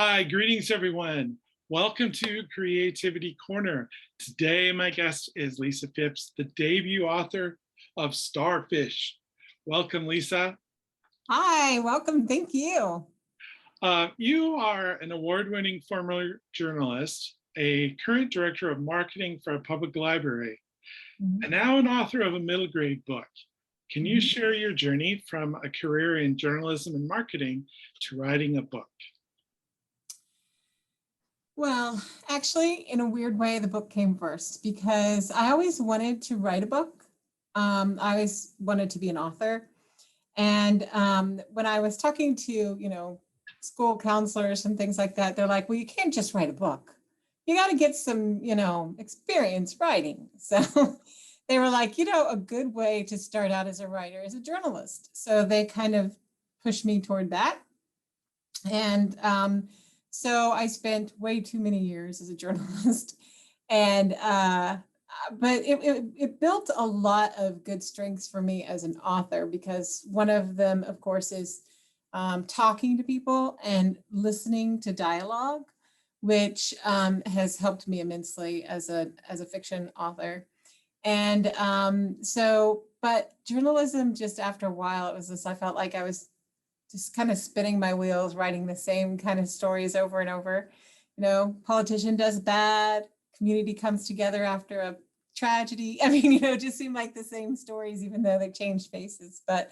Hi, greetings everyone. Welcome to Creativity Corner. Today, my guest is Lisa Fipps, the debut author of Starfish. Welcome, Lisa. Hi, welcome. Thank you. You are an award-winning former journalist, a current director of marketing for a public library, and now an author of a middle grade book. Can you share your journey from a career in journalism and marketing to writing a book? Well, actually, in a weird way, the book came first because I always wanted to write a book. I always wanted to be an author. And when I was talking to, school counselors and things like that, they're like, well, you can't just write a book. You got to get some, experience writing. So they were like, a good way to start out as a writer is a journalist. So they kind of pushed me toward that. And so I spent way too many years as a journalist, and but it built a lot of good strengths for me as an author, because one of them, of course, is talking to people and listening to dialogue, which has helped me immensely as a fiction author. And but journalism, just after a while, it was this, I felt like I was just kind of spinning my wheels, writing the same kind of stories over and over. Politician does bad, community comes together after a tragedy. I mean, it just seemed like the same stories, even though they changed faces. But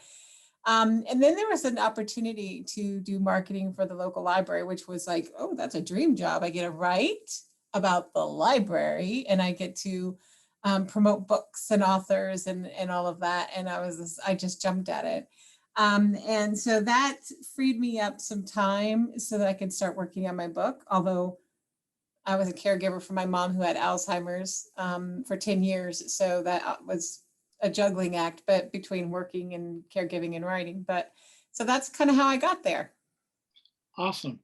and then there was an opportunity to do marketing for the local library, which was like, oh, that's a dream job. I get to write about the library and I get to promote books and authors and all of that. And I just jumped at it. And so that freed me up some time so that I could start working on my book. Although I was a caregiver for my mom who had Alzheimer's for 10 years. So that was a juggling act, but between working and caregiving and writing. But so that's kind of how I got there. Awesome.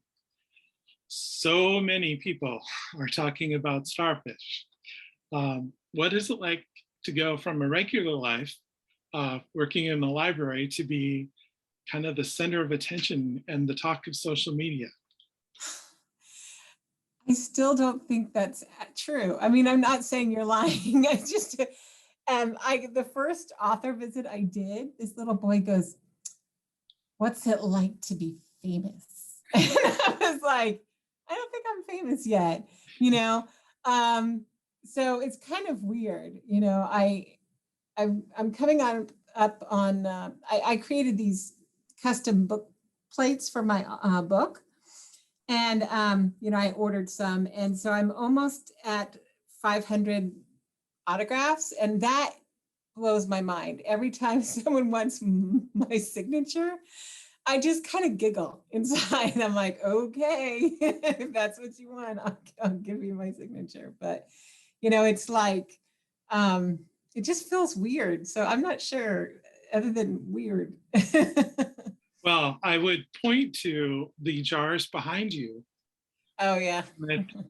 So many people are talking about Starfish. What is it like to go from a regular life working in the library to be kind of the center of attention and the talk of social media? I still don't think that's true. I mean, I'm not saying you're lying. I just, the first author visit I did, this little boy goes, "What's it like to be famous?" And I was like, I don't think I'm famous yet, So it's kind of weird, I'm coming up on, I created these custom book plates for my book. And, I ordered some. And so I'm almost at 500 autographs. And that blows my mind. Every time someone wants my signature, I just kind of giggle inside. I'm like, okay, if that's what you want, I'll give you my signature. But, it's like, it just feels weird. So I'm not sure, other than weird. Well, I would point to the jars behind you. Oh, yeah.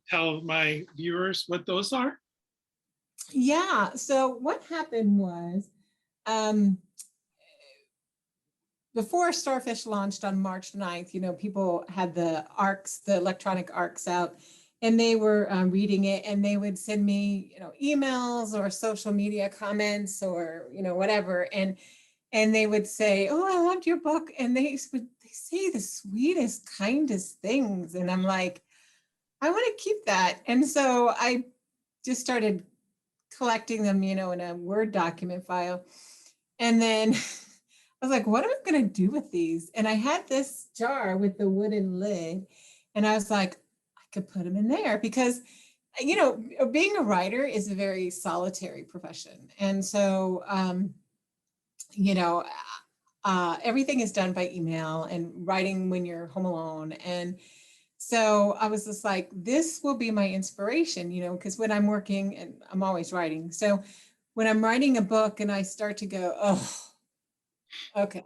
Tell my viewers what those are. Yeah. So what happened was, before Starfish launched on March 9th, people had the ARCs, the electronic ARCs out, and they were reading it, and they would send me, emails or social media comments or, whatever. And they would say, "Oh, I loved your book." And they say the sweetest, kindest things. And I'm like, I want to keep that. And so I just started collecting them, in a Word document file. And then I was like, what am I going to do with these? And I had this jar with the wooden lid. And I was like, I could put them in there because, being a writer is a very solitary profession. And so, everything is done by email and writing when you're home alone. And so I was just like, this will be my inspiration, because when I'm working, and I'm always writing. So when I'm writing a book and I start to go, oh, okay,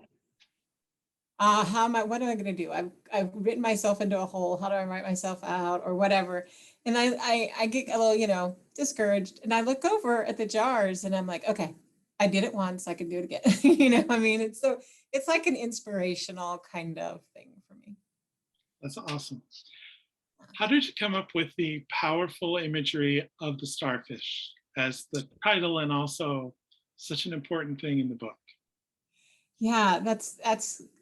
what am I going to do? I've written myself into a hole. How do I write myself out or whatever? And I get a little, discouraged, and I look over at the jars and I'm like, okay, I did it once, I can do it again. I mean, it's like an inspirational kind of thing for me. That's awesome. How did you come up with the powerful imagery of the starfish as the title and also such an important thing in the book? Yeah, that's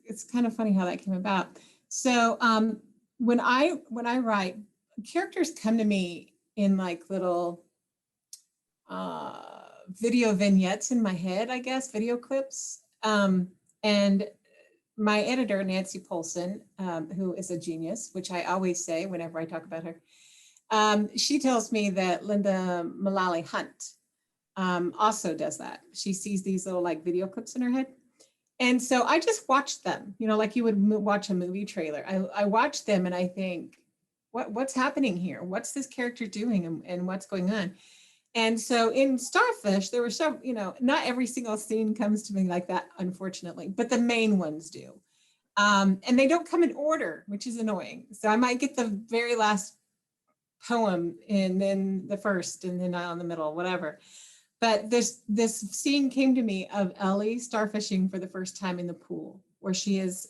it's kind of funny how that came about. So when I write, characters come to me in like little video vignettes in my head, I guess, video clips. And my editor, Nancy Polson, who is a genius, which I always say whenever I talk about her, she tells me that Linda Mullally Hunt also does that. She sees these little like video clips in her head. And so I just watched them, like you would watch a movie trailer. I watch them and I think, what's happening here? What's this character doing and what's going on? And so in Starfish, there were some, not every single scene comes to me like that, unfortunately, but the main ones do. And they don't come in order, which is annoying. So I might get the very last poem and then the first and then on the middle, whatever. But this scene came to me of Ellie starfishing for the first time in the pool, where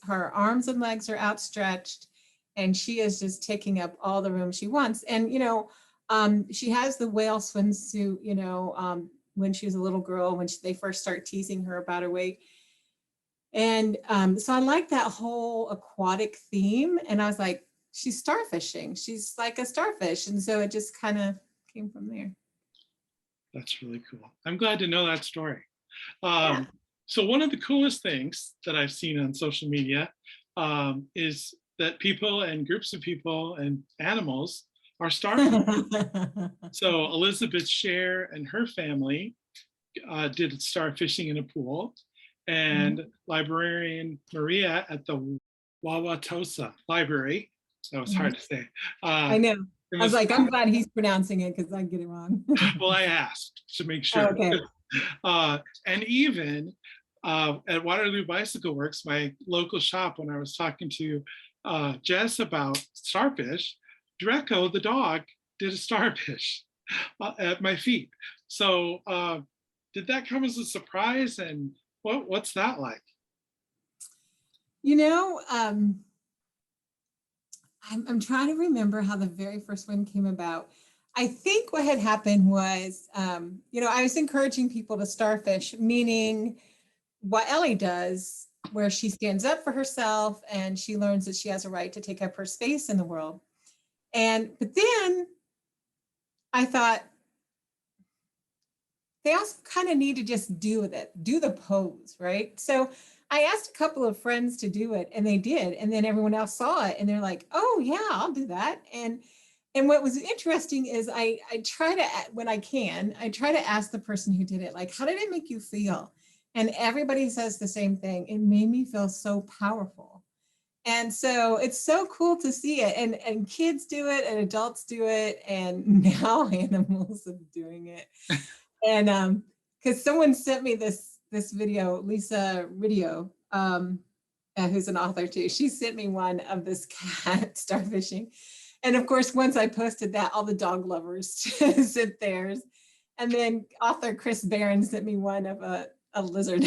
her arms and legs are outstretched and she is just taking up all the room she wants. And, she has the whale swimsuit, when she was a little girl, when they first start teasing her about her weight. And so I like that whole aquatic theme. And I was like, she's starfishing. She's like a starfish. And so it just kind of came from there. That's really cool. I'm glad to know that story. Yeah. So one of the coolest things that I've seen on social media is that people and groups of people and animals are starfish. So Elizabeth Scher and her family did star fishing in a pool, and librarian Maria at the Wauwatosa Library, that was hard to say. I know. I was Was, like, I'm glad he's pronouncing it because I get it wrong. well, I asked to make Oh, sure. okay. And even at Waterloo Bicycle Works, my local shop, when I was talking to Jess about starfish, Dreco, the dog, did a starfish at my feet. So did that come as a surprise? And what's that like? I'm trying to remember how the very first one came about. I think what had happened was, I was encouraging people to starfish, meaning what Ellie does, where she stands up for herself and she learns that she has a right to take up her space in the world. But then I thought, they also kind of need to just do the pose, right? So I asked a couple of friends to do it and they did. And then everyone else saw it and they're like, oh yeah, I'll do that. And what was interesting is I try to, when I can, I try to ask the person who did it, like, how did it make you feel? And everybody says the same thing. It made me feel so powerful. And so it's so cool to see it. And kids do it and adults do it. And now animals are doing it. And because someone sent me this video, Lisa Ridio, who's an author too, she sent me one of this cat starfishing. And of course, once I posted that, all the dog lovers sent theirs. And then author Chris Barron sent me one of a lizard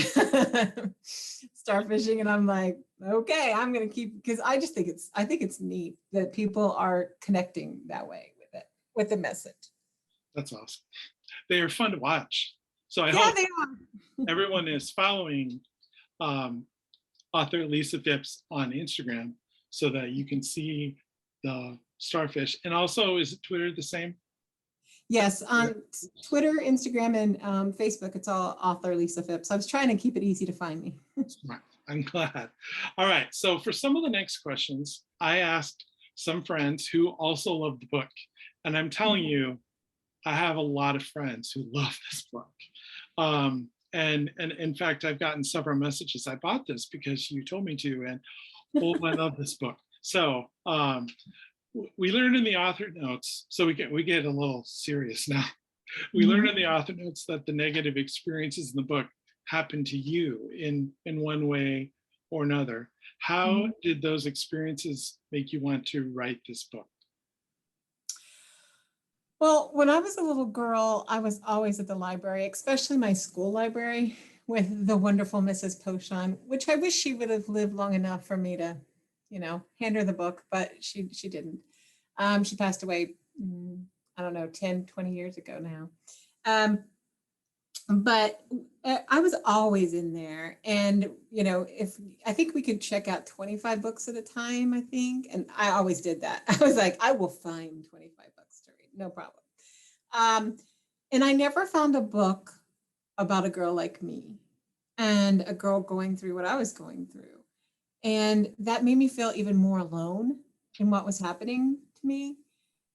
starfishing. And I'm like, okay, I'm gonna keep, because I think it's neat that people are connecting that way with it, with the message. That's awesome. They are fun to watch. So I Yeah, hope they are. everyone is following author Lisa Fipps on Instagram so that you can see the starfish. And also, is it Twitter the same? Yes, on Twitter, Instagram, and Facebook, it's all author Lisa Fipps. I was trying to keep it easy to find me. I'm glad. All right, so for some of the next questions, I asked some friends who also love the book. And I'm telling you, I have a lot of friends who love this book. And in fact, I've gotten several messages. I bought this because you told me to, and oh, I love this book. So we learned in the author notes, so we get a little serious now. We learned in the author notes that the negative experiences in the book happened to you in one way or another. How did those experiences make you want to write this book? Well, when I was a little girl, I was always at the library, especially my school library with the wonderful Mrs. Pochon, which I wish she would have lived long enough for me to, hand her the book, but she didn't. She passed away, I don't know, 10, 20 years ago now. Um, but I was always in there. And, you know, if I think we could check out 25 books at a time, I think. And I always did that. I was like, I will find 25 books to read, no problem. Um, and I never found a book about a girl like me and a girl going through what I was going through. And that made me feel even more alone in what was happening to me.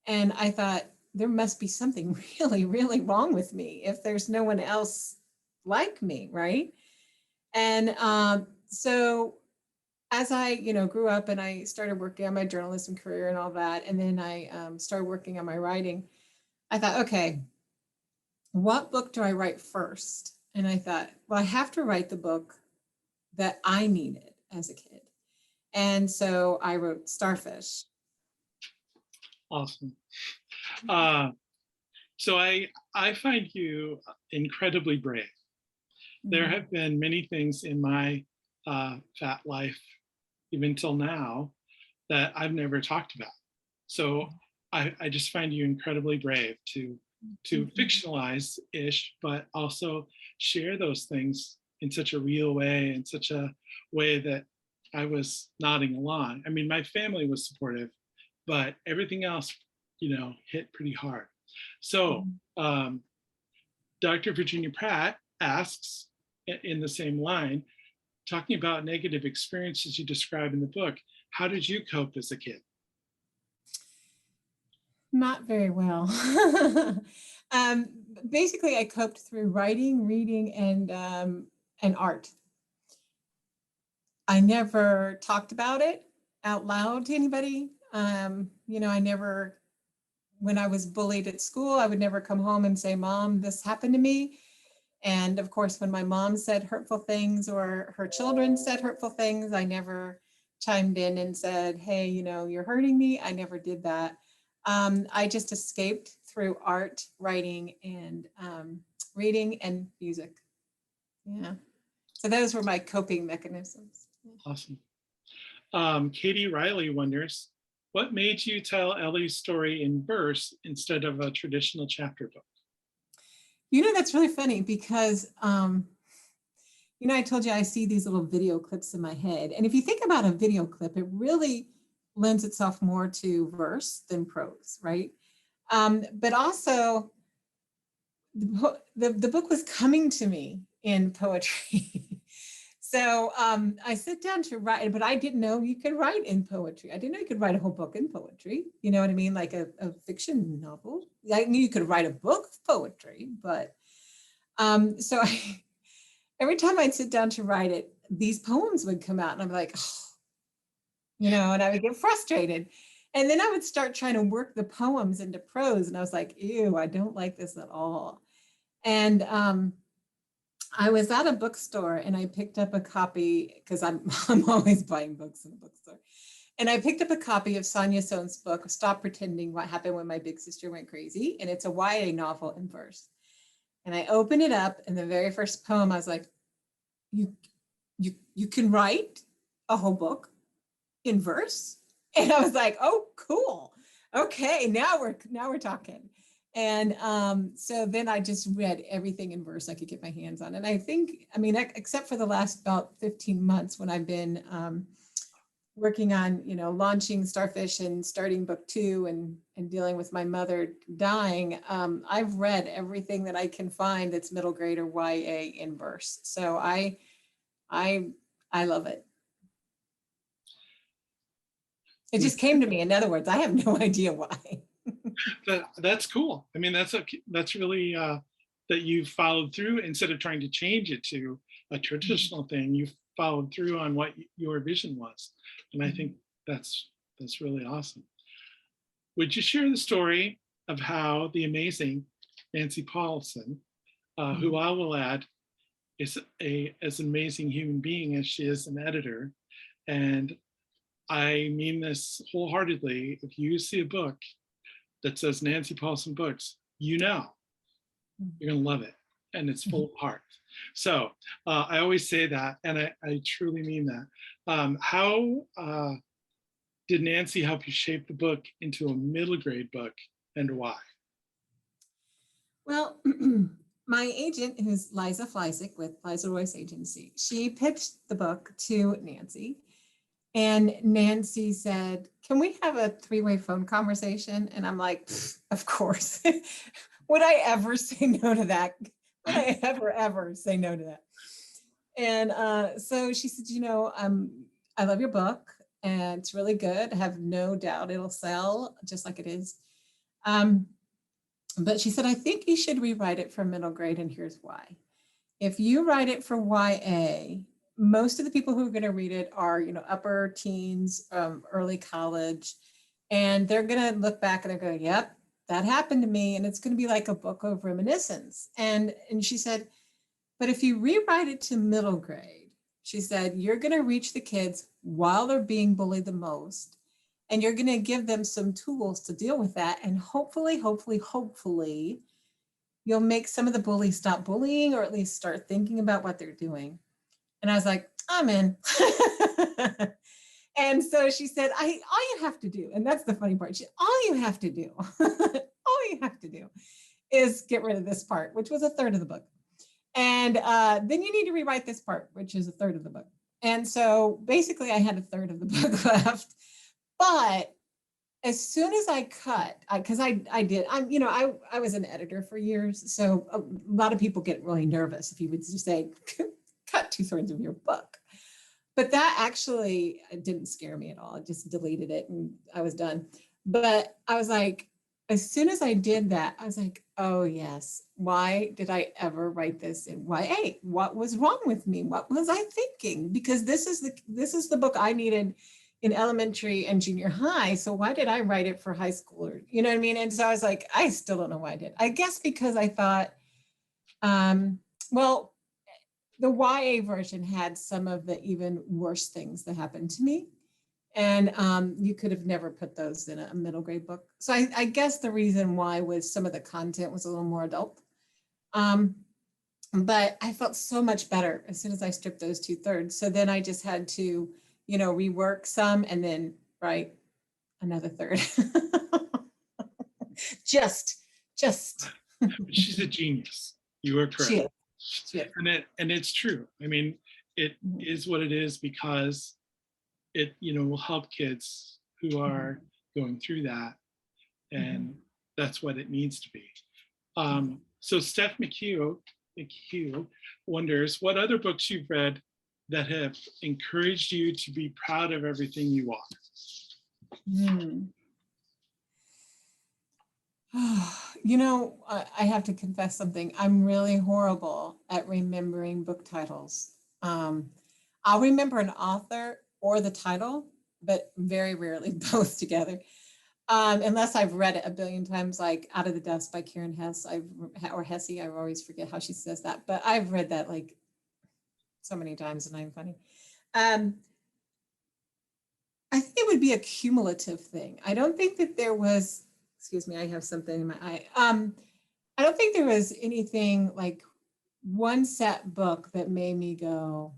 And I thought, there must be something really, really wrong with me if there's no one else like me, right? And so as I, you know, grew up and I started working on my journalism career and all that, and then I started working on my writing, I thought, okay, what book do I write first? And I thought, well, I have to write the book that I needed as a kid. And so I wrote Starfish. Awesome. So I find you incredibly brave. There have been many things in my fat life, even till now, that I've never talked about. So I just find you incredibly brave to fictionalize ish, but also share those things in such a real way, in such a way that I was nodding along. I mean, my family was supportive, but everything else, you know, hit pretty hard. So Dr. Virginia Pratt asks in the same line, talking about negative experiences you describe in the book, how did you cope as a kid? Not very well. um, Basically, I coped through writing, reading, and art. I never talked about it out loud to anybody. You know, I never, when I was bullied at school, I would never come home and say, Mom, this happened to me. And of course, when my mom said hurtful things or her children said hurtful things, I never chimed in and said, hey, you know, you're hurting me. I never did that. I just escaped through art, writing, and reading and music. Yeah. So those were my coping mechanisms. Awesome. Katie Riley wonders, what made you tell Ellie's story in verse instead of a traditional chapter book? You know, that's really funny because, you know, I told you I see these little video clips in my head. And if you think about a video clip, it really lends itself more to verse than prose, right? But also, the book was coming to me in poetry. So I sit down to write, but I didn't know you could write in poetry. I didn't know you could write a whole book in poetry. You know what I mean? Like a fiction novel. I knew you could write a book of poetry, but so every time I'd sit down to write it, these poems would come out and I'm like, oh, you know, and I would get frustrated. And then I would start trying to work the poems into prose. And I was like, ew, I don't like this at all. And I was at a bookstore and I picked up a copy because I'm always buying books in a bookstore. And I picked up a copy of Sonia Sone's book, Stop Pretending: What Happened When My Big Sister Went Crazy. And it's a YA novel in verse. And I opened it up, and the very first poem, I was like, you can write a whole book in verse? And I was like, oh, cool. Okay, now we're talking. And so then I just read everything in verse I could get my hands on. And I think, I mean, except for the last about 15 months when I've been working on, you know, launching Starfish and starting book 2 and dealing with my mother dying, I've read everything that I can find that's middle grade or YA in verse. So I love it. It just came to me. In other words, I have no idea why. That's cool. I mean, that's really that you followed through instead of trying to change it to a traditional thing. You followed through on what your vision was, and I think that's really awesome. Would you share the story of how the amazing Nancy Paulson, who I will add is as an amazing human being as she is an editor, and I mean this wholeheartedly, if you see a book that says Nancy Paulson Books, you know you're gonna love it, and it's full of heart. So I always say that, and I truly mean that. How did Nancy help you shape the book into a middle grade book, and why? Well, my agent, who's Liza Fleisig with Liza Royce Agency, she pitched the book to Nancy. And Nancy said, "Can we have a three-way phone conversation?" And I'm like, "Of course." Would I ever say no to that? Would I ever say no to that? And so she said, I love your book and it's really good. I have no doubt it'll sell just like it is. Um, but she said, I think you should rewrite it for middle grade, and here's why. If you write it for YA, most of the people who are going to read it are, upper teens, early college, and they're going to look back and they're going, yep, that happened to me. And it's going to be like a book of reminiscence. And she said, but if you rewrite it to middle grade, she said, you're going to reach the kids while they're being bullied the most. And you're going to give them some tools to deal with that. And hopefully, you'll make some of the bullies stop bullying, or at least start thinking about what they're doing. And I was like, I'm in. And so she said, all you have to do, and that's the funny part, all you have to do, all you have to do is get rid of this part, which was a third of the book. And then you need to rewrite this part, which is a third of the book. And so basically I had a third of the book left. But as soon as I cut, because I was an editor for years. So a lot of people get really nervous if you would just say, cut 2/3 of your book. But that actually didn't scare me at all. I just deleted it and I was done. But I was like, as soon as I did that, I was like, oh yes, why did I ever write this in YA? What was wrong with me? What was I thinking? Because this is the book I needed in elementary and junior high. So why did I write it for high school? Or, you know what I mean? And so I was like, I still don't know why I did. I guess because I thought, well, the YA version had some of the even worse things that happened to me. And you could have never put those in a middle grade book. So I guess the reason why was some of the content was a little more adult. But I felt so much better as soon as I stripped those 2/3. So then I just had to, rework some and then write another third. just. She's a genius. You are correct. She is. She is. And it's true. I mean, it is what it is because it will help kids who are going through that, and that's what it needs to be. So Steph McHugh wonders what other books you've read that have encouraged you to be proud of everything you are. I have to confess something. I'm really horrible at remembering book titles. I'll remember an author or the title, but very rarely both together. Unless I've read it a billion times, like Out of the Dust by Karen Hess, or Hesse, I always forget how she says that, but I've read that like so many times and I'm funny. I think it would be a cumulative thing. I don't think that there was, excuse me, I have something in my eye. I don't think there was anything like one set book that made me go,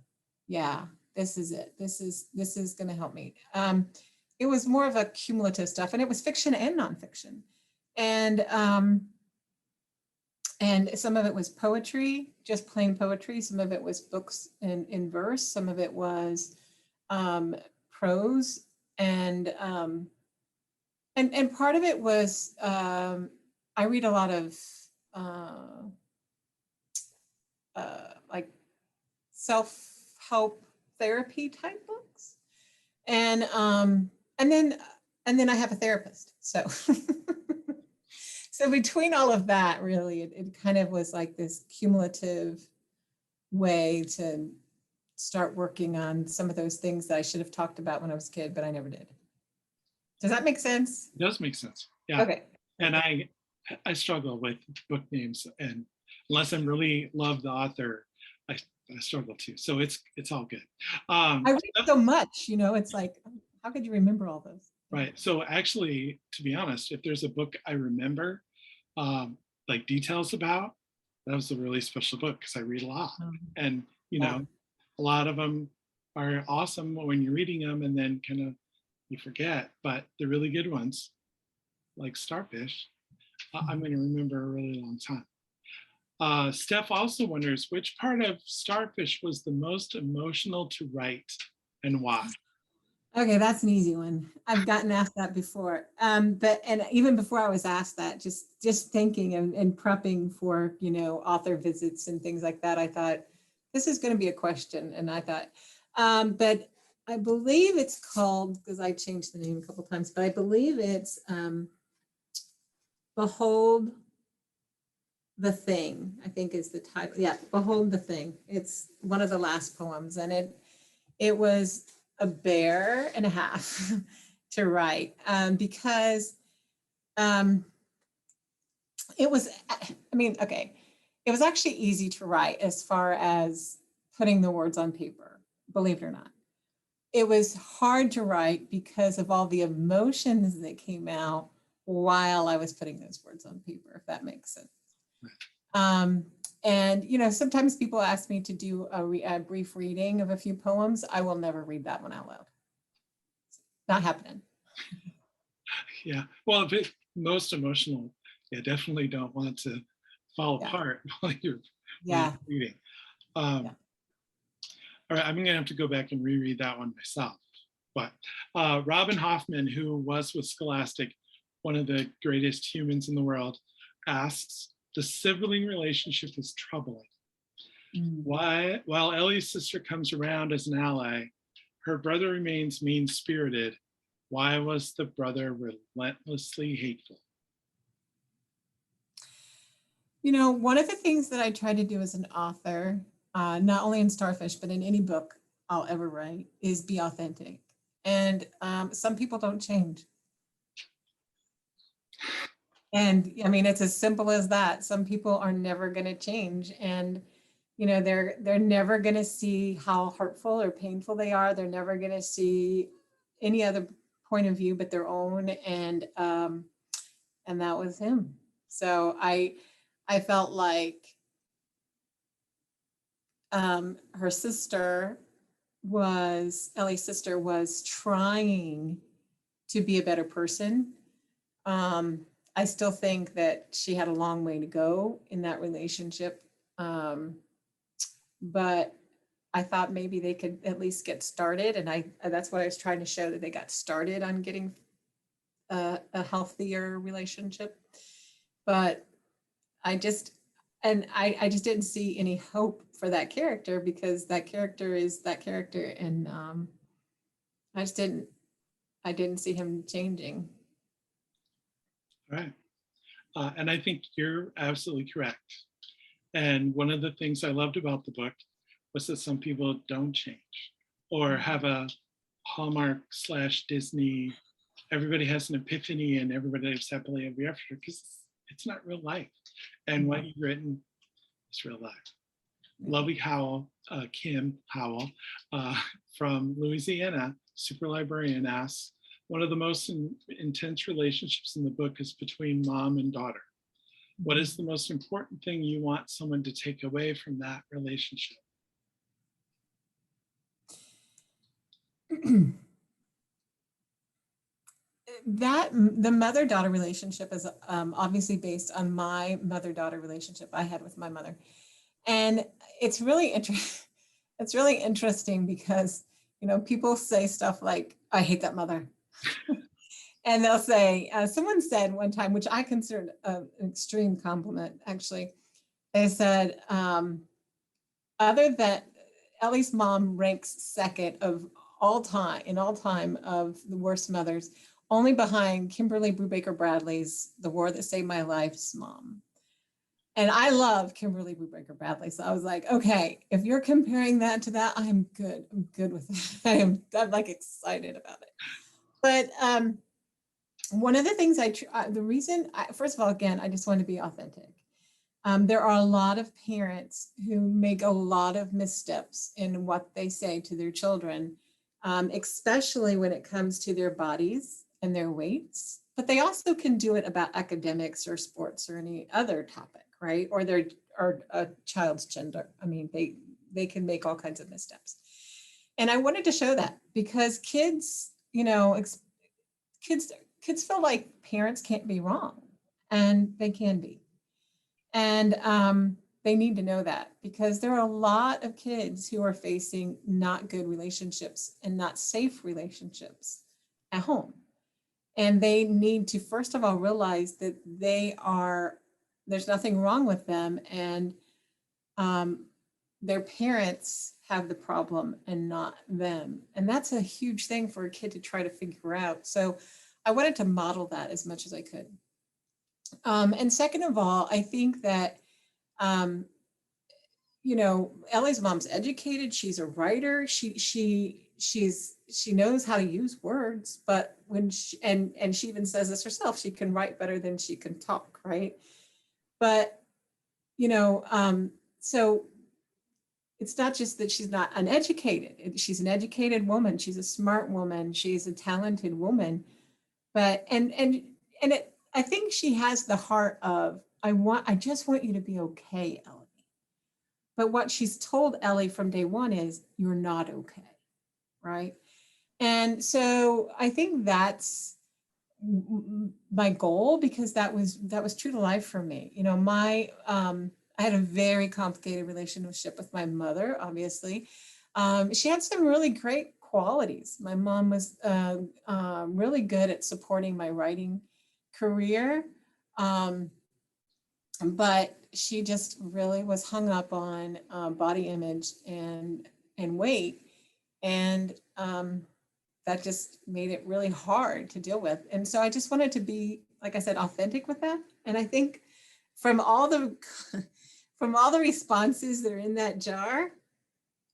yeah, this is it. This is going to help me. It was more of a cumulative stuff, and it was fiction and nonfiction. And some of it was poetry, just plain poetry. Some of it was books in verse. Some of it was prose, and part of it was I read a lot of like self-help therapy type books, and then I have a therapist. So so between all of that, really, it kind of was like this cumulative way to start working on some of those things that I should have talked about when I was a kid, but I never did. Does that make sense? It does make sense. Yeah. Okay. And I struggle with book names, and unless I'm really love the author, I struggle too. So it's all good. I read so much, it's like, how could you remember all those? Right. So actually, to be honest, if there's a book I remember like details about, that was a really special book because I read a lot. And, a lot of them are awesome when you're reading them, and then kind of you forget, but the really good ones, like Starfish, I'm going to remember a really long time. Steph also wonders which part of Starfish was the most emotional to write and why? Okay, that's an easy one. I've gotten asked that before. But and even before I was asked that, just thinking and prepping for, author visits and things like that, I thought this is going to be a question. And I thought, but I believe it's called, because I changed the name a couple times, but I believe it's Behold the Thing, I think is the title. Yeah, Behold the Thing. It's one of the last poems, and it was a bear and a half to write, because it was, okay, it was actually easy to write as far as putting the words on paper, believe it or not. It was hard to write because of all the emotions that came out while I was putting those words on paper, if that makes sense. And sometimes people ask me to do a brief reading of a few poems. I will never read that one out loud. Not happening. Yeah, well, if it's most emotional, you definitely don't want to fall Yeah. apart while you're Yeah. reading. Yeah. All right, I'm going to have to go back and reread that one myself. But Robin Hoffman, who was with Scholastic, one of the greatest humans in the world, asks, the sibling relationship is troubling. Why, while Ellie's sister comes around as an ally, her brother remains mean-spirited. Why was the brother relentlessly hateful? One of the things that I try to do as an author, not only in Starfish, but in any book I'll ever write, is be authentic. And some people don't change. And it's as simple as that. Some people are never going to change. And they're never going to see how hurtful or painful they are. They're never going to see any other point of view but their own. And that was him. So I felt like Ellie's sister was trying to be a better person. I still think that she had a long way to go in that relationship. But I thought maybe they could at least get started. And that's what I was trying to show, that they got started on getting a healthier relationship. But I just didn't see any hope for that character, because that character is that character. And I didn't see him changing. Right. And I think you're absolutely correct. And one of the things I loved about the book was that some people don't change or have a Hallmark / Disney, everybody has an epiphany and everybody lives happily ever after, because it's not real life. And what you've written is real life. Lovey Howell, Kim Howell, from Louisiana, super librarian, asks, one of the most intense relationships in the book is between mom and daughter. What is the most important thing you want someone to take away from that relationship? The mother-daughter relationship is obviously based on my mother-daughter relationship I had with my mother. And it's really interesting because, people say stuff like, I hate that mother. And they'll say, someone said one time, which I considered an extreme compliment, actually. They said, other than Ellie's mom ranks second of all time, in all time, of the worst mothers, only behind Kimberly Brubaker Bradley's The War That Saved My Life's mom. And I love Kimberly Brubaker Bradley. So I was like, okay, if you're comparing that to that, I'm good. I'm good with it. I'm like excited about it. But one of the things first of all, again, I just want to be authentic. There are a lot of parents who make a lot of missteps in what they say to their children, especially when it comes to their bodies and their weights. But they also can do it about academics or sports or any other topic, right? Or a child's gender. they can make all kinds of missteps. And I wanted to show that because kids, you know, kids kids feel like parents can't be wrong, and they can be. And they need to know that, because there are a lot of kids who are facing not good relationships and not safe relationships at home. And they need to, first of all, realize that there's nothing wrong with them. And um, their parents have the problem and not them. And that's a huge thing for a kid to try to figure out. So I wanted to model that as much as I could. And second of all, I think that, um, Ellie's mom's educated. She's a writer. She knows how to use words, but when and she even says this herself, she can write better than she can talk, right? But, so it's not just that she's not uneducated. She's an educated woman. She's a smart woman. She's a talented woman. But I think she has the heart of, I just want you to be okay, Ellie. But what she's told Ellie from day one is, you're not okay, right? And so I think that's my goal, because that was true to life for me. I had a very complicated relationship with my mother, obviously. She had some really great qualities. My mom was really good at supporting my writing career. But she just really was hung up on body image and weight. And that just made it really hard to deal with. And so I just wanted to be, like I said, authentic with that. And I think from all the from all the responses that are in that jar,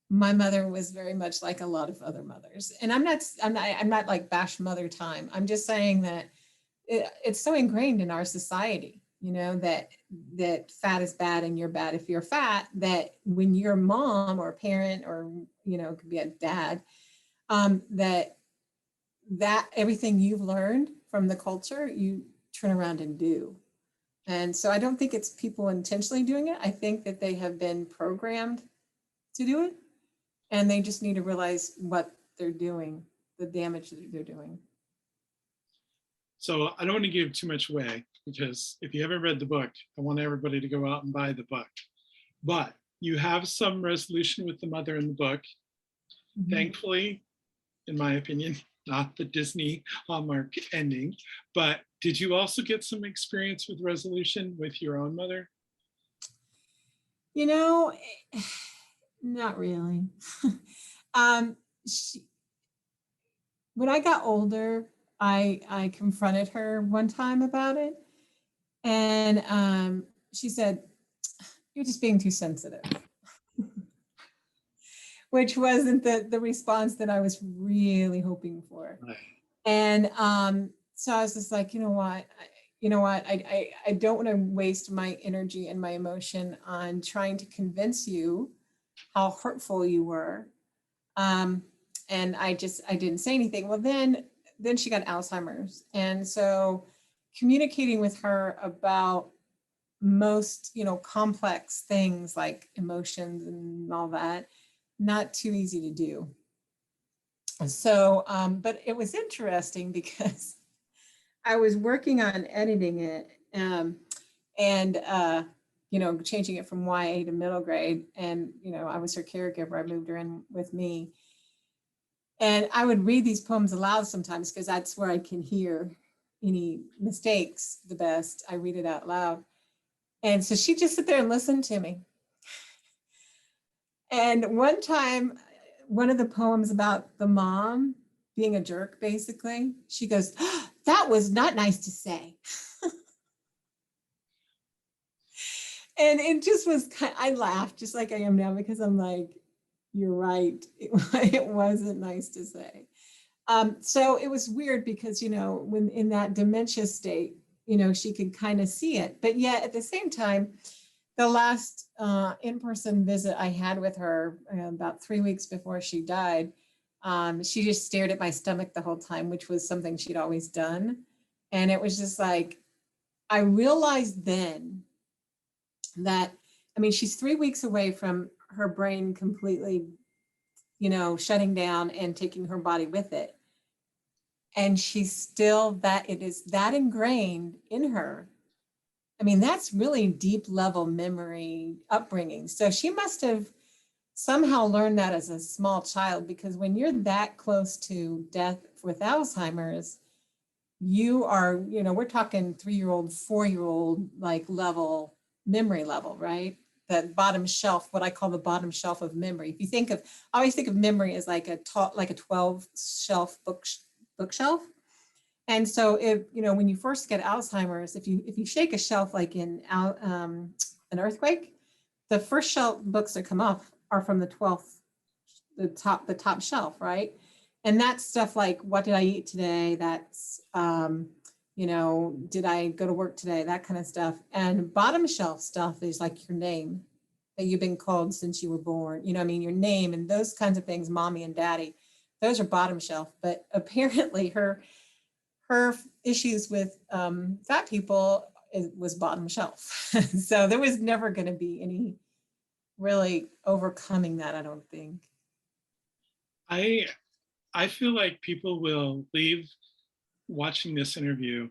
my mother was very much like a lot of other mothers. And I'm not like bash mother time. I'm just saying that it's so ingrained in our society, that fat is bad and you're bad if you're fat, that when you're a mom or a parent, or, it could be a dad, that everything you've learned from the culture, you turn around and do. And so I don't think it's people intentionally doing it. I think that they have been programmed to do it, and they just need to realize what they're doing, the damage that they're doing. So I don't want to give too much away, because if you haven't read the book, I want everybody to go out and buy the book. But you have some resolution with the mother in the book. Mm-hmm. Thankfully, in my opinion, not the Disney Hallmark ending, but did you also get some experience with resolution with your own mother? Not really. When I got older, I confronted her one time about it, and she said, "You're just being too sensitive," which wasn't the response that I was really hoping for. Right. And so I was just like, you know what, I don't want to waste my energy and my emotion on trying to convince you how hurtful you were. And I didn't say anything. Well, then she got Alzheimer's. And so communicating with her about most, complex things like emotions and all that, not too easy to do. So, but it was interesting because I was working on editing it, and changing it from YA to middle grade. And, I was her caregiver. I moved her in with me. And I would read these poems aloud sometimes, because that's where I can hear any mistakes the best. I read it out loud. And so she'd just sit there and listen to me. And one time, one of the poems about the mom being a jerk, basically, she goes, "Oh, that was not nice to say." And it just was I laughed just like I am now, because I'm like, you're right. It wasn't nice to say. So it was weird because, when in that dementia state, she could kind of see it. But yet at the same time, the last in-person visit I had with her about 3 weeks before she died, she just stared at my stomach the whole time, which was something she'd always done. And it was just like, I realized then that, she's 3 weeks away from her brain completely, shutting down and taking her body with it. and she's still that, it is that ingrained in her. I mean, that's really deep level memory upbringing. So she must have somehow learned that as a small child, because when you're that close to death with Alzheimer's, you are, we're talking 3-year-old, 4-year-old like level, memory level, right? That bottom shelf, what I call the bottom shelf of memory. If you think of, I always think of memory as like a 12 shelf bookshelf. And so if, when you first get Alzheimer's, if you shake a shelf like in an earthquake, the first shelf books that come off are from the 12th, the top shelf, right? And that's stuff like, what did I eat today? That's, did I go to work today? That kind of stuff. And bottom shelf stuff is like your name that you've been called since you were born. I mean, your name and those kinds of things, mommy and daddy, those are bottom shelf. But apparently her issues with fat people was bottom shelf. So there was never going to be any really overcoming that, I don't think. I I feel like people will leave watching this interview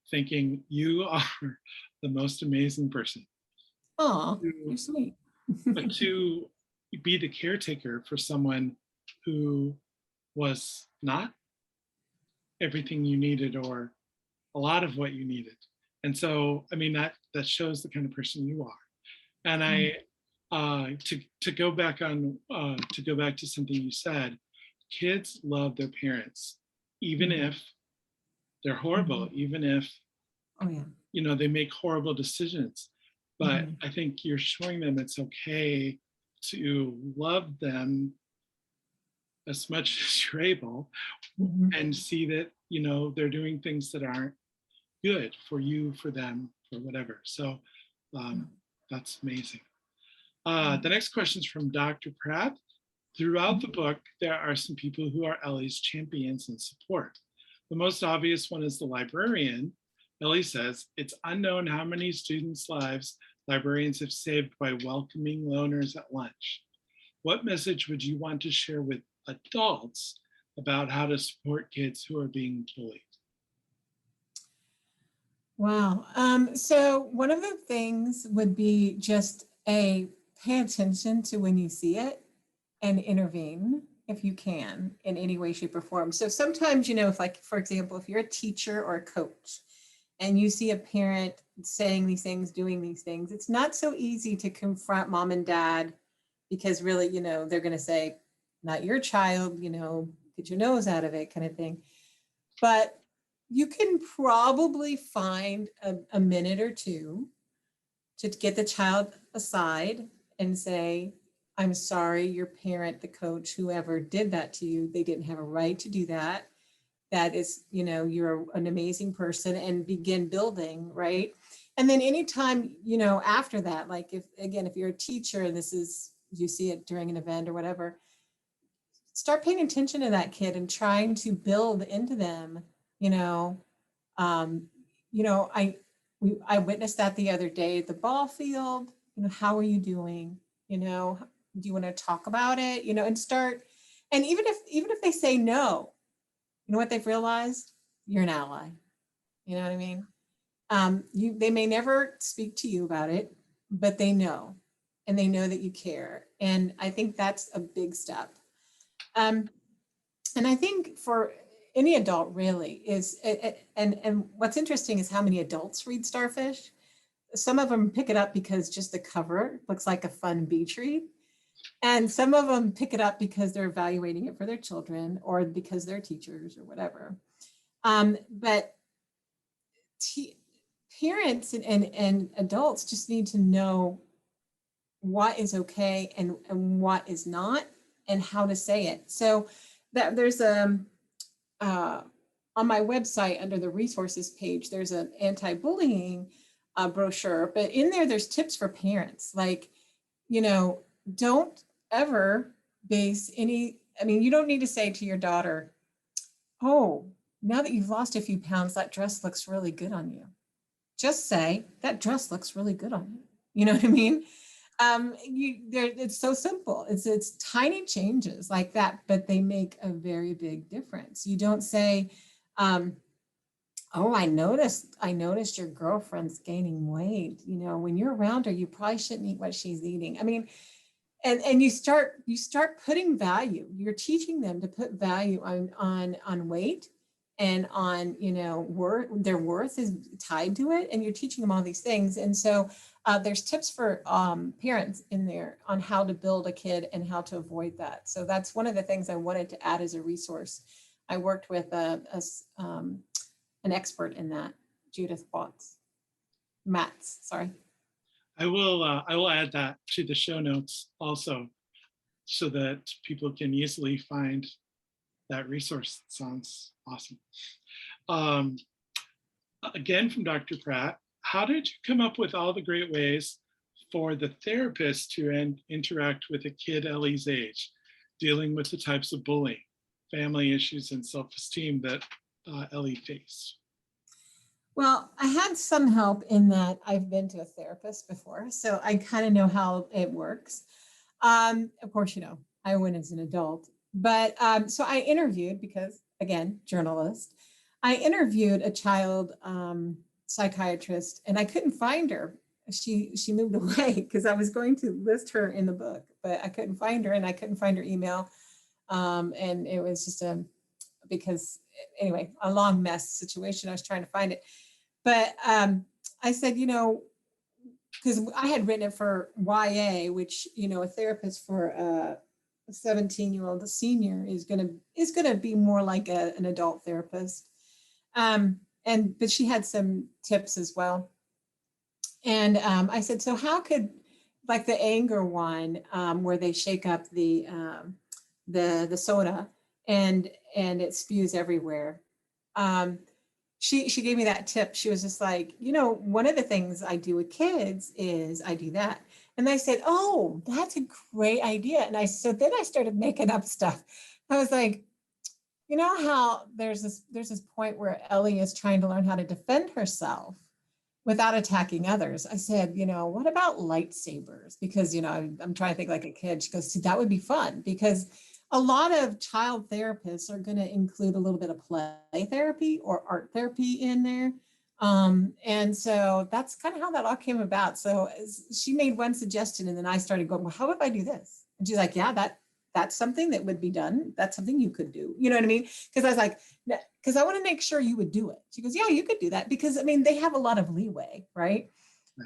thinking you are the most amazing person. Oh, To- you're sweet. But to be the caretaker for someone who was not everything you needed or a lot of what you needed. And so, I mean, that shows the kind of person you are. And I, to go back to something you said, kids love their parents, even Mhm. if they're horrible, Mhm. even if Oh yeah. they make horrible decisions. But Mhm. I think you're showing them it's okay to love them as much as you're able, Mhm. and see that they're doing things that aren't good for you, for them, for whatever. So Yeah. um, that's amazing. Yeah. The next question is from Dr. Pratt. Throughout the Mhm. book, there are some people who are Ellie's champions and support. The most obvious one is the librarian. Ellie says, it's unknown how many students' lives librarians have saved by welcoming loners at lunch. What message would you want to share with adults about how to support kids who are being bullied? Wow. So one of the things would be just pay attention to when you see it and intervene if you can in any way, shape, or form. So sometimes, if, like, for example, if you're a teacher or a coach and you see a parent saying these things, doing these things, it's not so easy to confront mom and dad, because really, they're going to say, not your child, get your nose out of it, kind of thing. But you can probably find a minute or two to get the child aside and say, I'm sorry, your parent, the coach, whoever did that to you, they didn't have a right to do that. That is, you're an amazing person, and begin building, right? And then anytime, after that, like if you're a teacher and you see it during an event or whatever, start paying attention to that kid and trying to build into them, you know, um, I witnessed that the other day at the ball field. How are you doing? Do you want to talk about it? And start. And even if they say no, you know what they've realized? You're an ally. You know what I mean? They may never speak to you about it, but they know, and they know that you care. And I think that's a big step. Um, and I think for any adult really and what's interesting is how many adults read Starfish. Some of them pick it up because just the cover looks like a fun beach read, and some of them pick it up because they're evaluating it for their children or because they're teachers or whatever. But t- parents and adults just need to know what is okay and what is not, and how to say it. So that there's uh, on my website under the resources page, there's an anti-bullying brochure, but in there's tips for parents. Like, you know, don't ever base any, I mean, you don't need to say to your daughter, oh, now that you've lost a few pounds, that dress looks really good on you. Just say, that dress looks really good on you. You know what I mean? It's so simple. It's tiny changes like that, but they make a very big difference. You don't say, Um, oh, I noticed your girlfriend's gaining weight. You know, when you're around her, you probably shouldn't eat what she's eating. I mean, and you start putting value. You're teaching them to put value on weight and on, you know, worth. Their worth is tied to it, and you're teaching them all these things. And so there's tips for parents in there on how to build a kid and how to avoid that. So that's one of the things I wanted to add as a resource. I worked with an expert in that, Judith Matz, sorry. I will add that to the show notes also, so that people can easily find that resource. Sounds awesome. Um, Again, from Dr. Pratt, how did you come up with all the great ways for the therapist to interact with a kid Ellie's age, dealing with the types of bullying, family issues, and self-esteem that Ellie faced? Well, I had some help in that I've been to a therapist before, so I kind of know how it works. Of course, you know, I went as an adult, but so I interviewed because, again, journalist. I interviewed a child psychiatrist, and I couldn't find her. She moved away because I was going to list her in the book, but I couldn't find her, and I couldn't find her email, and it was just because anyway, a long mess situation. I was trying to find it. But I said, you know, because I had written it for YA, which, you know, a therapist for a 17-year-old senior is gonna be more like an adult therapist. But she had some tips as well. And I said, so how could, like the anger one, where they shake up the soda and it spews everywhere. She gave me that tip. She was just like, you know, one of the things I do with kids is I do that. And I said, oh, that's a great idea. So then I started making up stuff. I was like, you know how there's this point where Ellie is trying to learn how to defend herself without attacking others. I said, you know, what about lightsabers? Because, you know, I'm trying to think like a kid. She goes, see, that would be fun, because a lot of child therapists are going to include a little bit of play therapy or art therapy in there. And so that's kind of how that all came about. So she made one suggestion, and then I started going, well, how if I do this? And she's like, yeah, that's something that would be done. That's something you could do. You know what I mean? Because I was like, because I want to make sure you would do it. She goes, yeah, you could do that, because I mean, they have a lot of leeway, right?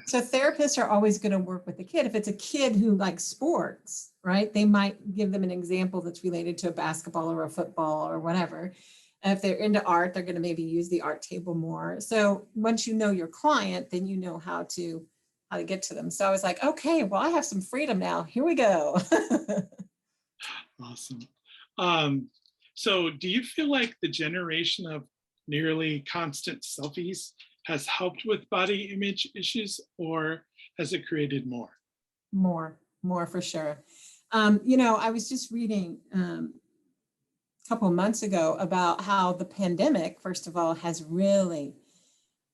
So therapists are always going to work with the kid. If it's a kid who likes sports, right, they might give them an example that's related to a basketball or a football or whatever. And if they're into art, they're going to maybe use the art table more. So once you know your client, then you know how to get to them. So I was like, okay, well, I have some freedom now. Here we go. Awesome. So do you feel like the generation of nearly constant selfies has helped with body image issues, or has it created more? More for sure. You know, I was just reading a couple of months ago about how the pandemic, first of all, has really,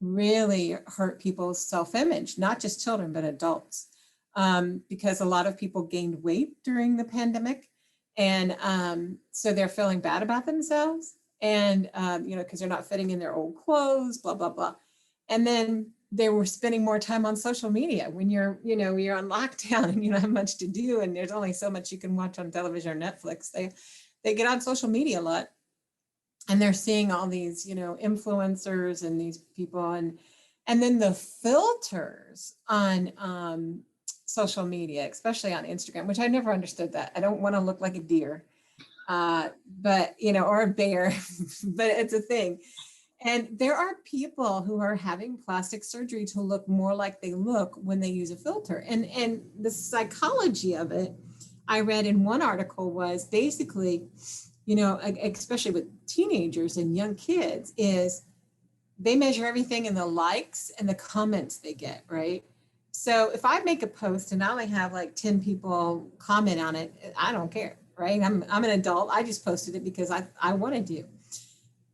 really hurt people's self-image, not just children, but adults, because a lot of people gained weight during the pandemic. And so they're feeling bad about themselves, and, you know, because they're not fitting in their old clothes, blah, blah, blah. And then they were spending more time on social media when you're on lockdown and you don't have much to do, and there's only so much you can watch on television or Netflix. They get on social media a lot, and they're seeing all these, you know, influencers and these people, and then the filters on social media, especially on Instagram, which I never understood that. I don't want to look like a deer, but, you know, or a bear, but it's a thing. And there are people who are having plastic surgery to look more like they look when they use a filter. And the psychology of it, I read in one article, was basically, you know, especially with teenagers and young kids, is they measure everything in the likes and the comments they get, right? So if I make a post and I only have like 10 people comment on it, I don't care, right? I'm an adult. I just posted it because I wanted to.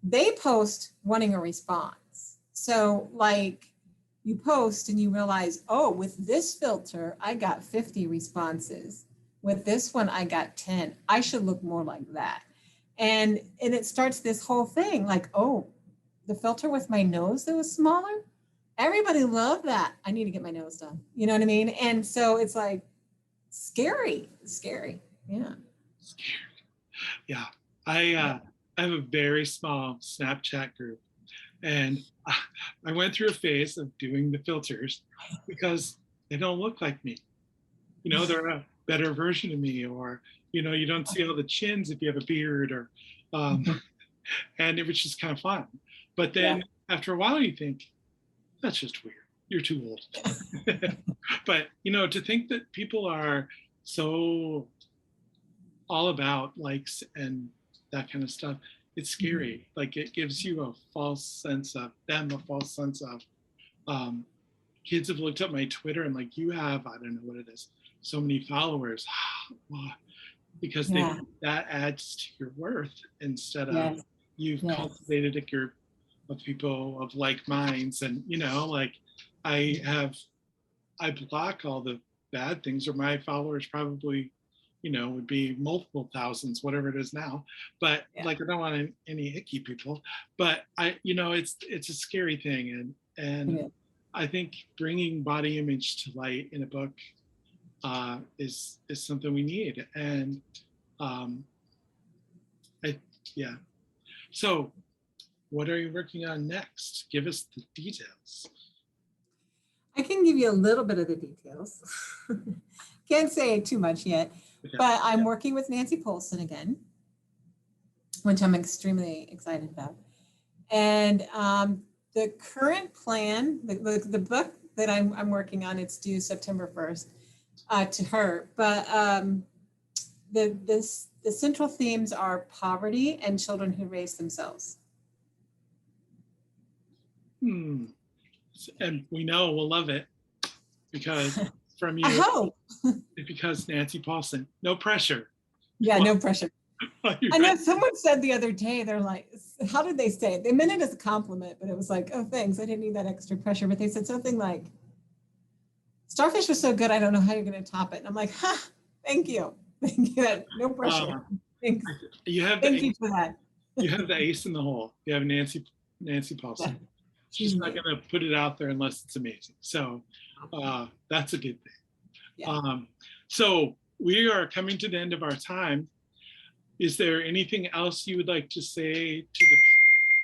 They post wanting a response. So like you post and you realize, oh, with this filter, I got 50 responses. With this one, I got 10. I should look more like that. And it starts this whole thing like, oh, the filter with my nose that was smaller. Everybody loved that. I need to get my nose done. You know what I mean? And so it's like scary, scary. Yeah. Yeah. I Yeah. I have a very small Snapchat group, and I went through a phase of doing the filters because they don't look like me. You know, they're a better version of me, or you don't see all the chins if you have a beard, or um, and it was just kind of fun. But Yeah. then after a while, you think that's just weird. You're too old. But to think that people are so all about likes and that kind of stuff, it's Mhm. scary. Like it gives you a false sense of them, a false sense of um, kids have looked up my Twitter and like, you have, I don't know what it is, so many followers. Wow. Because they Yeah. think that adds to your worth instead of Yes. you've Yes. cultivated a group of people of like minds. And like I have I block all the bad things, or my followers probably would be multiple thousands, whatever it is now. But Yeah. like I don't want any icky people. But it's a scary thing. And Yeah. I think bringing body image to light in a book is something we need. And um, I, yeah. So, what are you working on next? Give us the details. I can give you a little bit of the details. Can't say too much yet, Okay. but I'm working with Nancy Polson again, which I'm extremely excited about. And the current plan, the book that I'm working on, it's due September 1st to her. But the central themes are poverty and children who raise themselves. Hmm. And we know we'll love it because from I you, hope. because Nancy Paulson, no pressure. Yeah, no pressure. You I ready? know someone said the other day, they're like, how did they say it? They meant it as a compliment, but it was like, oh, thanks. I didn't need that extra pressure. But they said something like, Starfish was so good, I don't know how you're going to top it. And I'm like, ha, thank you. Thank you. No pressure. Uh, Thanks. you have the Thank you ace, for that. you have the ace in the hole. You have Nancy Yeah, Paulson. she's She's not amazing. going to put it out there unless it's amazing. So that's a good thing. Yeah. So we are coming to the end of our time. Is there anything else you would like to say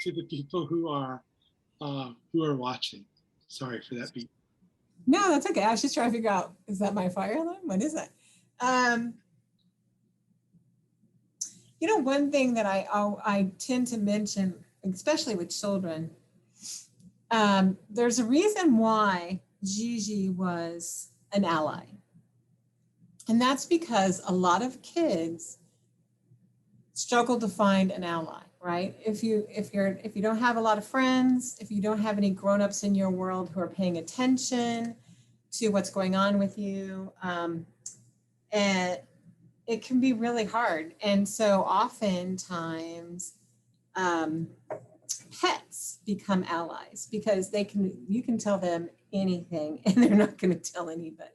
to the people who are watching? Sorry for that beat. No, that's okay. I was just trying to figure out, is that my fire alarm? What is that? Um, one thing that I tend to mention, especially with children, there's a reason why Gigi was an ally. And that's because a lot of kids struggle to find an ally, right? If you don't have a lot of friends, if you don't have any grown-ups in your world who are paying attention to what's going on with you, and it can be really hard. And so oftentimes um, pets become allies because you can tell them anything and they're not going to tell anybody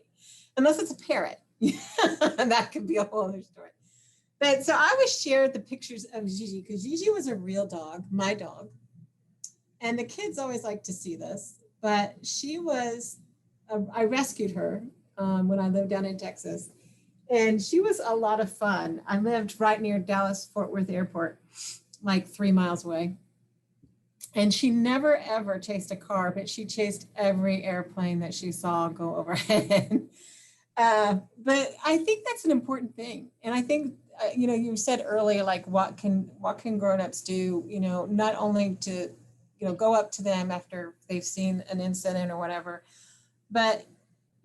unless it's a parrot. And that could be a whole other story. But so I always shared the pictures of Gigi because Gigi was a real dog, my dog. And the kids always like to see this, but she was, I rescued her when I lived down in Texas. And she was a lot of fun. I lived right near Dallas Fort Worth Airport, like 3 miles away. And she never ever chased a car, but she chased every airplane that she saw go overhead. But I think that's an important thing. And I think, you said earlier, like what can grown-ups do, not only to, go up to them after they've seen an incident or whatever, but,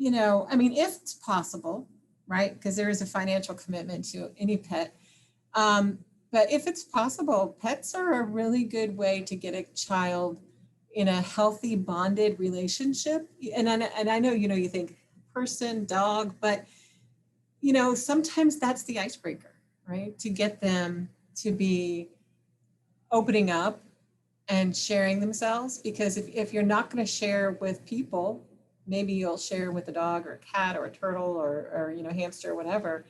I mean, if it's possible, right? Because there is a financial commitment to any pet. But if it's possible, pets are a really good way to get a child in a healthy bonded relationship. And I know, you think person, dog, but sometimes that's the icebreaker, right? To get them to be opening up and sharing themselves. Because if you're not going to share with people, maybe you'll share with a dog or a cat or a turtle or hamster or whatever.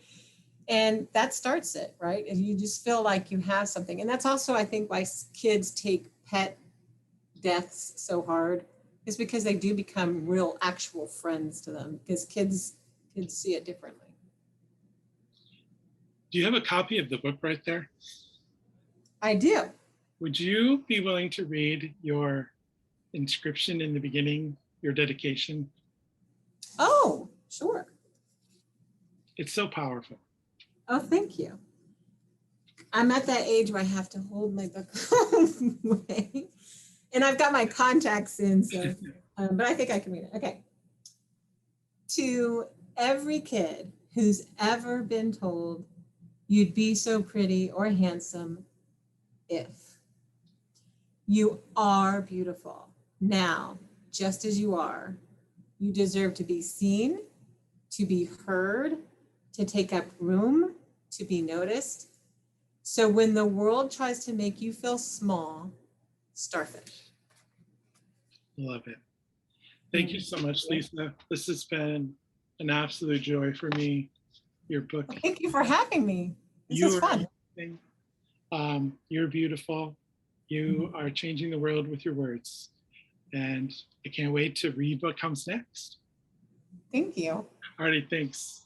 And that starts it, right? And you just feel like you have something. And that's also, I think, why kids take pet deaths so hard is because they do become real actual friends to them, because kids see it differently. Do you have a copy of the book right there? I do. Would you be willing to read your inscription in the beginning, your dedication? Oh, sure. It's so powerful. Oh, thank you. I'm at that age where I have to hold my book away. And I've got my contacts in, so, but I think I can read it. Okay. To every kid who's ever been told you'd be so pretty or handsome if you are beautiful now, just as you are, you deserve to be seen, to be heard, to take up room, to be noticed. So when the world tries to make you feel small, starfish. Love it. Thank you so much, Lisa. This has been an absolute joy for me. Your book. Well, thank you for having me. This You is are fun. amazing. You're beautiful. You are changing the world with your words. And I can't wait to read what comes next. Thank you. Alrighty, thanks.